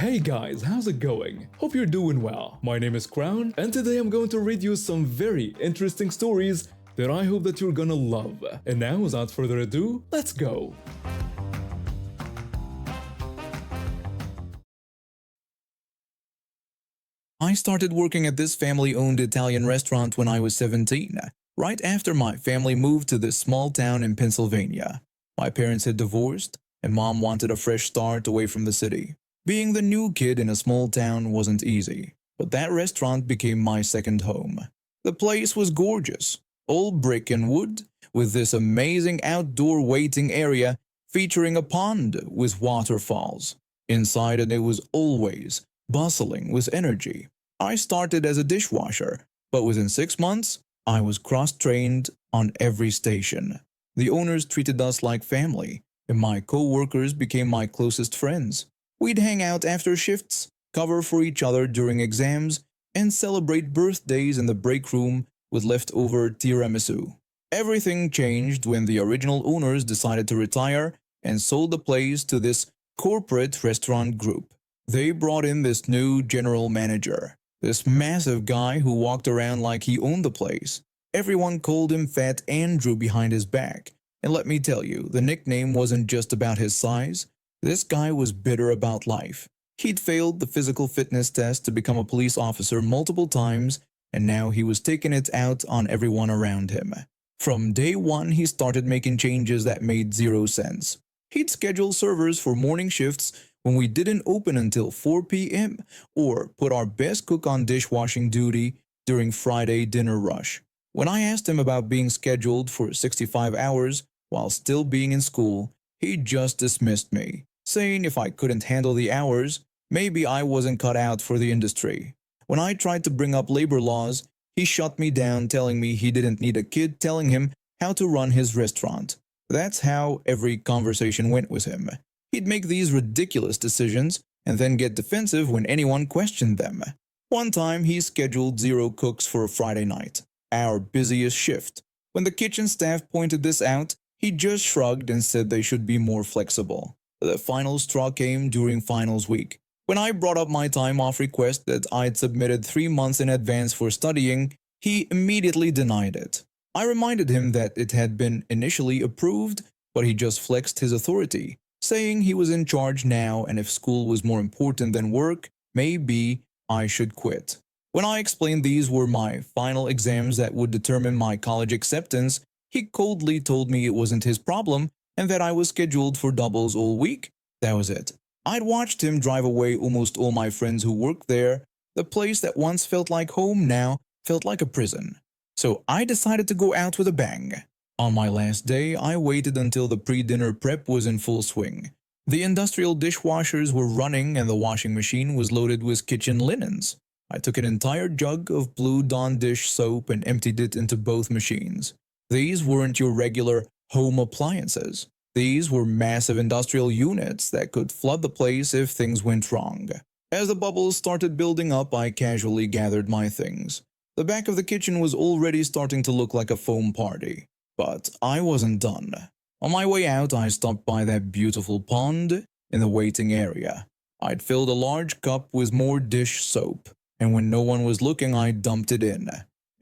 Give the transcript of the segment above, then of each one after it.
Hey guys, how's it going? Hope you're doing well. My name is Crown, and today I'm going to read you some very interesting stories that I hope that you're gonna love. And now, without further ado, let's go! I started working at this family-owned Italian restaurant when I was 17, right after my family moved to this small town in Pennsylvania. My parents had divorced, and Mom wanted a fresh start away from the city. Being the new kid in a small town wasn't easy, but that restaurant became my second home. The place was gorgeous, all brick and wood, with this amazing outdoor waiting area featuring a pond with waterfalls. Inside it was always bustling with energy. I started as a dishwasher, but within 6 months, I was cross-trained on every station. The owners treated us like family, and my co-workers became my closest friends. We'd hang out after shifts, cover for each other during exams, and celebrate birthdays in the break room with leftover tiramisu. Everything changed when the original owners decided to retire and sold the place to this corporate restaurant group. They brought in this new general manager, this massive guy who walked around like he owned the place. Everyone called him Fat Andrew behind his back. And let me tell you, the nickname wasn't just about his size. This guy was bitter about life. He'd failed the physical fitness test to become a police officer multiple times, and now he was taking it out on everyone around him. From day one, he started making changes that made zero sense. He'd schedule servers for morning shifts when we didn't open until 4 p.m., or put our best cook on dishwashing duty during Friday dinner rush. When I asked him about being scheduled for 65 hours while still being in school, he just dismissed me, saying if I couldn't handle the hours, maybe I wasn't cut out for the industry. When I tried to bring up labor laws, he shut me down, telling me he didn't need a kid telling him how to run his restaurant. That's how every conversation went with him. He'd make these ridiculous decisions and then get defensive when anyone questioned them. One time, he scheduled 0 cooks for a Friday night, our busiest shift. When the kitchen staff pointed this out, he just shrugged and said they should be more flexible. The final straw came during finals week. When I brought up my time off request that I'd submitted 3 months in advance for studying, he immediately denied it. I reminded him that it had been initially approved, but he just flexed his authority, saying he was in charge now and if school was more important than work, maybe I should quit. When I explained these were my final exams that would determine my college acceptance, he coldly told me it wasn't his problem and that I was scheduled for doubles all week. That was it. I'd watched him drive away almost all my friends who worked there. The place that once felt like home now felt like a prison. So I decided to go out with a bang. On my last day, I waited until the pre-dinner prep was in full swing. The industrial dishwashers were running and the washing machine was loaded with kitchen linens. I took an entire jug of Blue Dawn dish soap and emptied it into both machines. These weren't your regular home appliances. These were massive industrial units that could flood the place if things went wrong. As the bubbles started building up, I casually gathered my things. The back of the kitchen was already starting to look like a foam party. But I wasn't done. On my way out, I stopped by that beautiful pond in the waiting area. I'd filled a large cup with more dish soap, and when no one was looking, I dumped it in.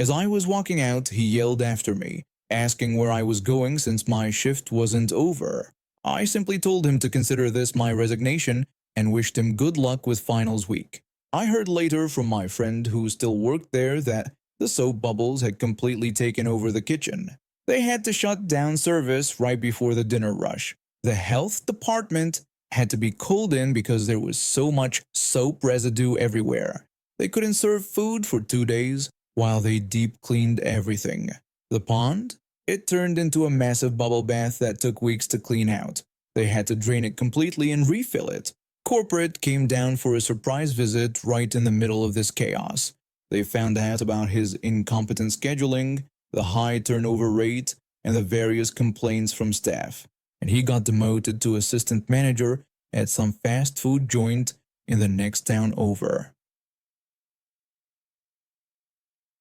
As I was walking out, he yelled after me, asking where I was going since my shift wasn't over. I simply told him to consider this my resignation and wished him good luck with finals week. I heard later from my friend who still worked there that the soap bubbles had completely taken over the kitchen. They had to shut down service right before the dinner rush. The health department had to be called in because there was so much soap residue everywhere. They couldn't serve food for 2 days while they deep cleaned everything. The pond? It turned into a massive bubble bath that took weeks to clean out. They had to drain it completely and refill it. Corporate came down for a surprise visit right in the middle of this chaos. They found out about his incompetent scheduling, the high turnover rate, and the various complaints from staff, and he got demoted to assistant manager at some fast food joint in the next town over.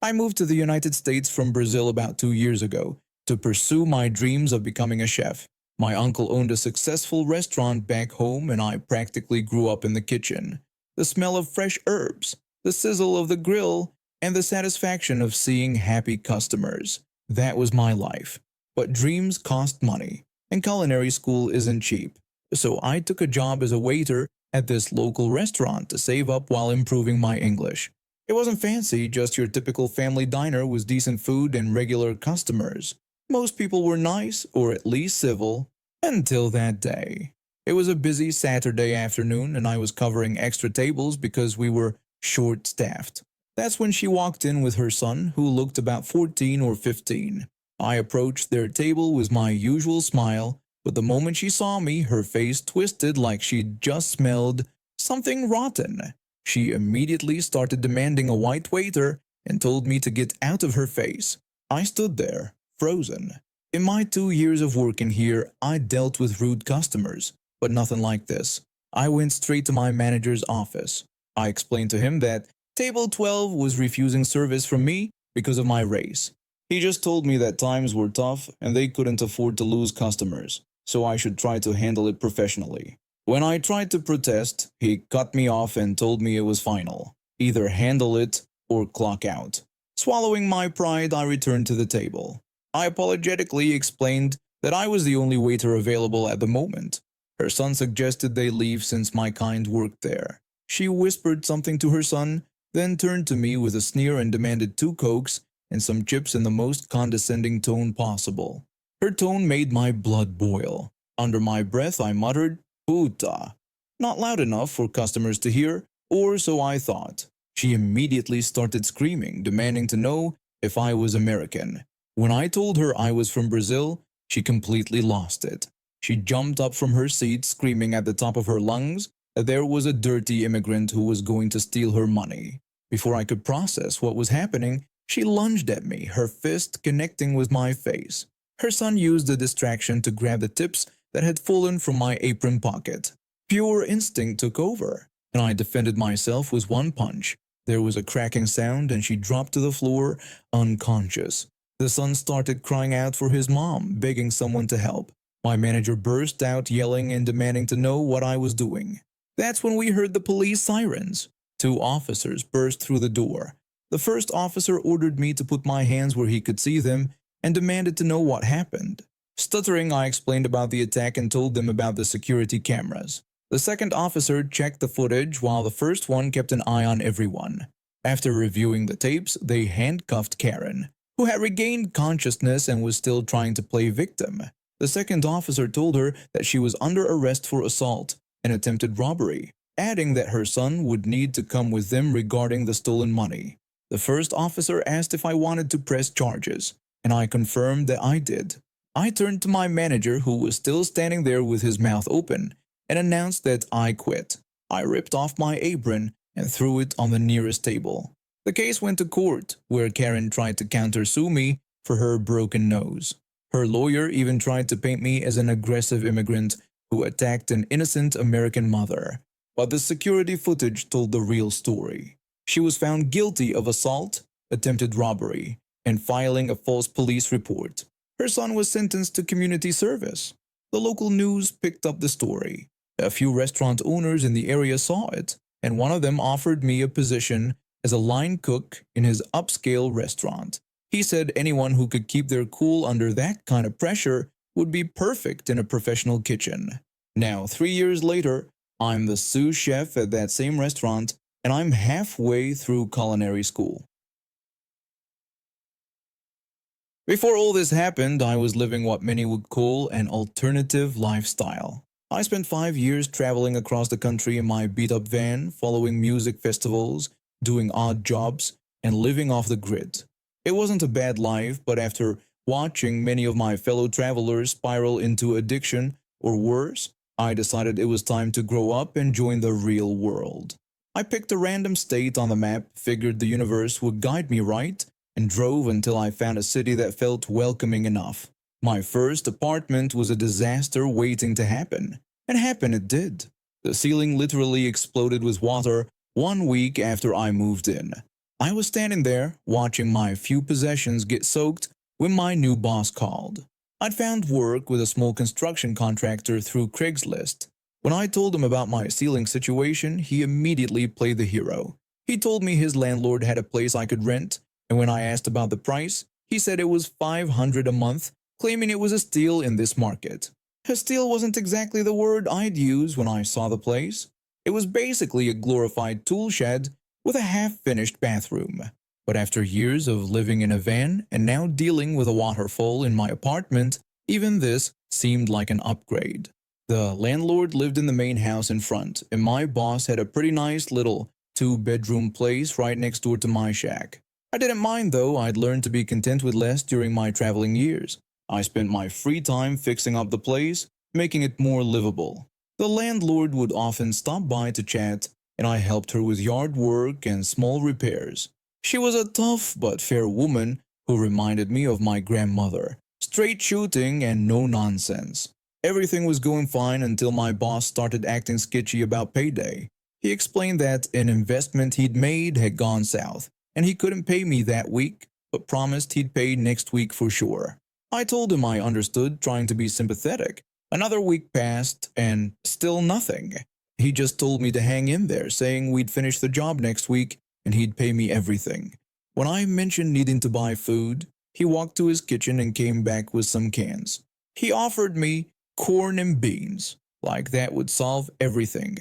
I moved to the United States from Brazil about 2 years ago to pursue my dreams of becoming a chef. My uncle owned a successful restaurant back home and I practically grew up in the kitchen. the smell of fresh herbs, the sizzle of the grill, and the satisfaction of seeing happy customers. That was my life. But dreams cost money, and culinary school isn't cheap. So I took a job as a waiter at this local restaurant to save up while improving my English. It wasn't fancy, just your typical family diner with decent food and regular customers. Most people were nice, or at least civil, until that day. It was a busy Saturday afternoon, and I was covering extra tables because we were short-staffed. That's when she walked in with her son, who looked about 14 or 15. I approached their table with my usual smile, but the moment she saw me, her face twisted like she'd just smelled something rotten. She immediately started demanding a white waiter and told me to get out of her face. I stood there, frozen. In my 2 years of working here, I dealt with rude customers, but nothing like this. I went straight to my manager's office. I explained to him that Table 12 was refusing service from me because of my race. He just told me that times were tough and they couldn't afford to lose customers, so I should try to handle it professionally. When I tried to protest, he cut me off and told me it was final. Either handle it or clock out. Swallowing my pride, I returned to the table. I apologetically explained that I was the only waiter available at the moment. Her son suggested they leave since my kind worked there. She whispered something to her son, then turned to me with a sneer and demanded 2 Cokes and some chips in the most condescending tone possible. Her tone made my blood boil. Under my breath, I muttered, "Puta." Not loud enough for customers to hear, or so I thought. She immediately started screaming, demanding to know if I was American. When I told her I was from Brazil, she completely lost it. She jumped up from her seat, screaming at the top of her lungs that there was a dirty immigrant who was going to steal her money. Before I could process what was happening, she lunged at me, her fist connecting with my face. Her son used the distraction to grab the tips that had fallen from my apron pocket. Pure instinct took over, and I defended myself with 1 punch. There was a cracking sound and she dropped to the floor, unconscious. The son started crying out for his mom, begging someone to help. My manager burst out yelling and demanding to know what I was doing. That's when we heard the police sirens. 2 officers burst through the door. The first officer ordered me to put my hands where he could see them and demanded to know what happened. Stuttering, I explained about the attack and told them about the security cameras. The second officer checked the footage while the first one kept an eye on everyone. After reviewing the tapes, they handcuffed Karen, who had regained consciousness and was still trying to play victim. The second officer told her that she was under arrest for assault and attempted robbery, adding that her son would need to come with them regarding the stolen money. The first officer asked if I wanted to press charges, and I confirmed that I did. I turned to my manager, who was still standing there with his mouth open, and announced that I quit. I ripped off my apron and threw it on the nearest table. The case went to court, where Karen tried to countersue me for her broken nose. Her lawyer even tried to paint me as an aggressive immigrant who attacked an innocent American mother. But the security footage told the real story. She was found guilty of assault, attempted robbery, and filing a false police report. Her son was sentenced to community service. The local news picked up the story. A few restaurant owners in the area saw it, and one of them offered me a position as a line cook in his upscale restaurant. He said anyone who could keep their cool under that kind of pressure would be perfect in a professional kitchen. Now, 3 years later, I'm the sous chef at that same restaurant, and I'm halfway through culinary school. Before all this happened, I was living what many would call an alternative lifestyle. I spent 5 years traveling across the country in my beat-up van, following music festivals, doing odd jobs, and living off the grid. It wasn't a bad life, but after watching many of my fellow travelers spiral into addiction or worse, I decided it was time to grow up and join the real world. I picked a random state on the map, figured the universe would guide me right, and drove until I found a city that felt welcoming enough. My first apartment was a disaster waiting to happen, and happen it did. The ceiling literally exploded with water 1 week after I moved in. I was standing there, watching my few possessions get soaked when my new boss called. I'd found work with a small construction contractor through Craigslist. When I told him about my ceiling situation, he immediately played the hero. He told me his landlord had a place I could rent, and when I asked about the price, he said it was $500 a month, claiming it was a steal in this market. A steal wasn't exactly the word I'd use when I saw the place. It was basically a glorified tool shed with a half-finished bathroom. But after years of living in a van and now dealing with a waterfall in my apartment, even this seemed like an upgrade. The landlord lived in the main house in front, and my boss had a pretty nice little two-bedroom place right next door to my shack. I didn't mind though. I'd learned to be content with less during my traveling years. I spent my free time fixing up the place, making it more livable. The landlord would often stop by to chat, and I helped her with yard work and small repairs. She was a tough but fair woman who reminded me of my grandmother, straight shooting and no nonsense. Everything was going fine until my boss started acting sketchy about payday. He explained that an investment he'd made had gone south, and he couldn't pay me that week, but promised he'd pay next week for sure. I told him I understood, trying to be sympathetic. Another week passed, and still nothing. He just told me to hang in there, saying we'd finish the job next week and he'd pay me everything. When I mentioned needing to buy food, he walked to his kitchen and came back with some cans. He offered me corn and beans, like that would solve everything.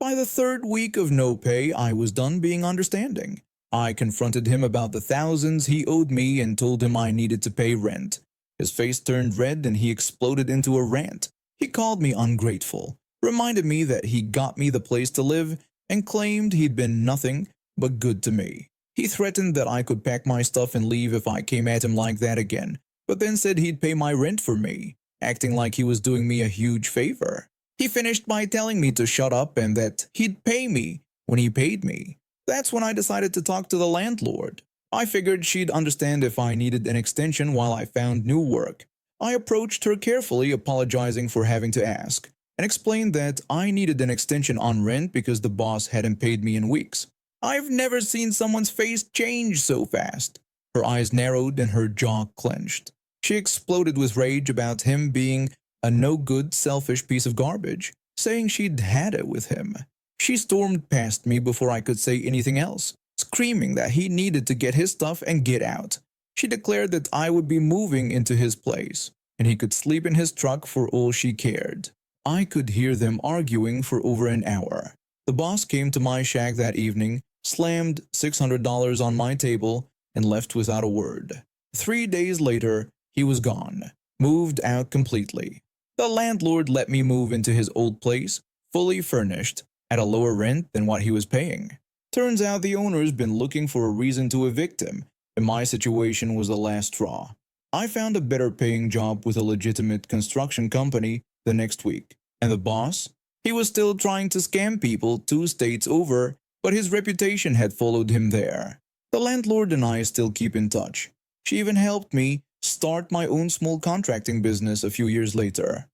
By the third week of no pay, I was done being understanding. I confronted him about the thousands he owed me and told him I needed to pay rent. His face turned red and he exploded into a rant. He called me ungrateful, reminded me that he got me the place to live, and claimed he'd been nothing but good to me. He threatened that I could pack my stuff and leave if I came at him like that again, but then said he'd pay my rent for me, acting like he was doing me a huge favor. He finished by telling me to shut up and that he'd pay me when he paid me. That's when I decided to talk to the landlord. I figured she'd understand if I needed an extension while I found new work. I approached her carefully, apologizing for having to ask, and explained that I needed an extension on rent because the boss hadn't paid me in weeks. I've never seen someone's face change so fast. Her eyes narrowed and her jaw clenched. She exploded with rage about him being a no-good, selfish piece of garbage, saying she'd had it with him. She stormed past me before I could say anything else, screaming that he needed to get his stuff and get out. She declared that I would be moving into his place, and he could sleep in his truck for all she cared. I could hear them arguing for over an hour. The boss came to my shack that evening, slammed $600 on my table, and left without a word. 3 days later, he was gone, moved out completely. The landlord let me move into his old place, fully furnished, at a lower rent than what he was paying. Turns out the owner's been looking for a reason to evict him, and my situation was the last straw. I found a better paying job with a legitimate construction company the next week, and the boss? He was still trying to scam people 2 states over, but his reputation had followed him there. The landlord and I still keep in touch. She even helped me start my own small contracting business a few years later.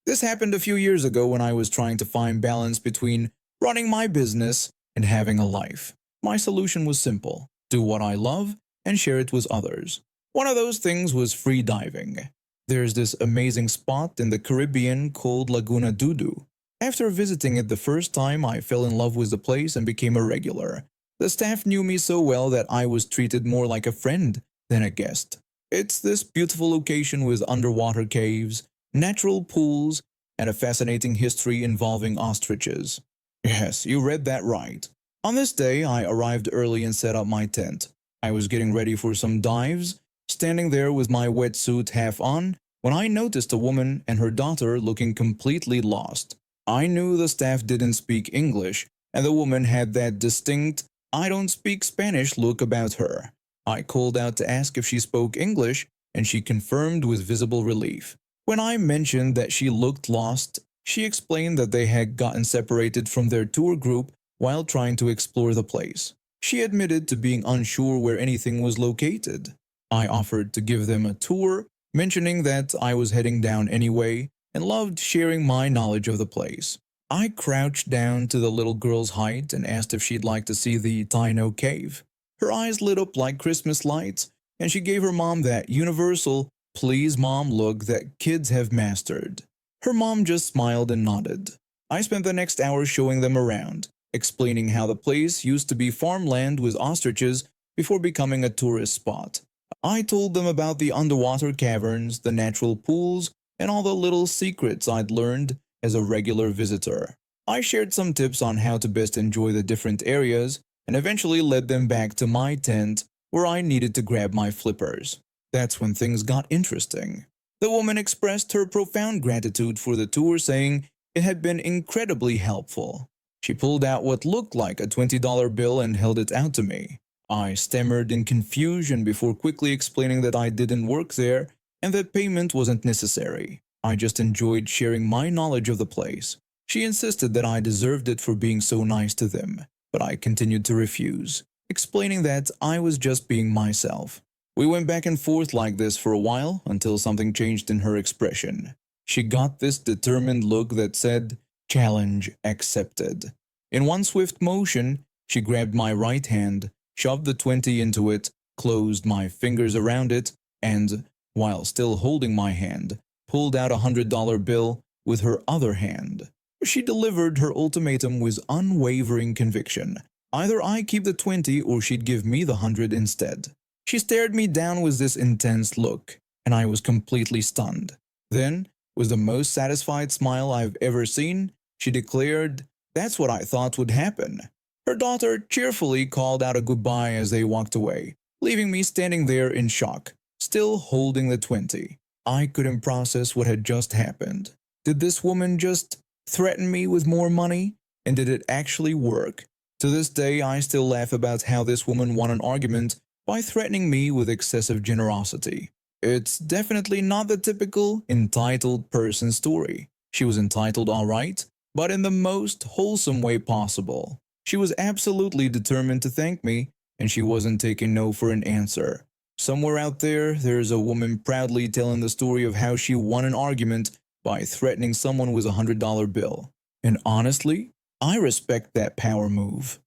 This happened a few years ago when I was trying to find balance between running my business and having a life. My solution was simple: do what I love and share it with others. One of those things was free diving. There's this amazing spot in the Caribbean called Laguna Dudu. After visiting it the first time, I fell in love with the place and became a regular. The staff knew me so well that I was treated more like a friend than a guest. It's this beautiful location with underwater caves, natural pools, and a fascinating history involving ostriches. Yes, you read that right. On this day, I arrived early and set up my tent. I was getting ready for some dives, standing there with my wetsuit half on, when I noticed a woman and her daughter looking completely lost. I knew the staff didn't speak English, and the woman had that distinct "I don't speak Spanish" look about her. I called out to ask if she spoke English, and she confirmed with visible relief. When I mentioned that she looked lost, she explained that they had gotten separated from their tour group while trying to explore the place. She admitted to being unsure where anything was located. I offered to give them a tour, mentioning that I was heading down anyway and loved sharing my knowledge of the place. I crouched down to the little girl's height and asked if she'd like to see the Taino cave. Her eyes lit up like Christmas lights, and she gave her mom that universal please mom look that kids have mastered. Her mom just smiled and nodded. I spent the next hour showing them around, explaining how the place used to be farmland with ostriches before becoming a tourist spot. I told them about the underwater caverns, the natural pools, and all the little secrets I'd learned as a regular visitor. I shared some tips on how to best enjoy the different areas and eventually led them back to my tent where I needed to grab my flippers. That's when things got interesting. The woman expressed her profound gratitude for the tour, saying it had been incredibly helpful. She pulled out what looked like a $20 bill and held it out to me. I stammered in confusion before quickly explaining that I didn't work there and that payment wasn't necessary. I just enjoyed sharing my knowledge of the place. She insisted that I deserved it for being so nice to them, but I continued to refuse, explaining that I was just being myself. We went back and forth like this for a while until something changed in her expression. She got this determined look that said, "Challenge accepted." In one swift motion, she grabbed my right hand, shoved the 20 into it, closed my fingers around it, and, while still holding my hand, pulled out a $100 bill with her other hand. She delivered her ultimatum with unwavering conviction. Either I keep the 20 or she'd give me the 100 instead. She stared me down with this intense look, and I was completely stunned. Then, with the most satisfied smile I've ever seen, she declared, "That's what I thought would happen." Her daughter cheerfully called out a goodbye as they walked away, leaving me standing there in shock, still holding the 20. I couldn't process what had just happened. Did this woman just threaten me with more money? And did it actually work? To this day, I still laugh about how this woman won an argument by threatening me with excessive generosity. It's definitely not the typical entitled person story. She was entitled, all right, but in the most wholesome way possible. She was absolutely determined to thank me, and she wasn't taking no for an answer. Somewhere out there, there's a woman proudly telling the story of how she won an argument by threatening someone with a $100 bill. And honestly, I respect that power move.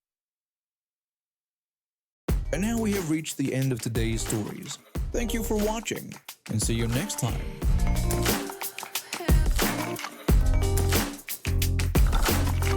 And now we have reached the end of today's stories. Thank you for watching, and see you next time.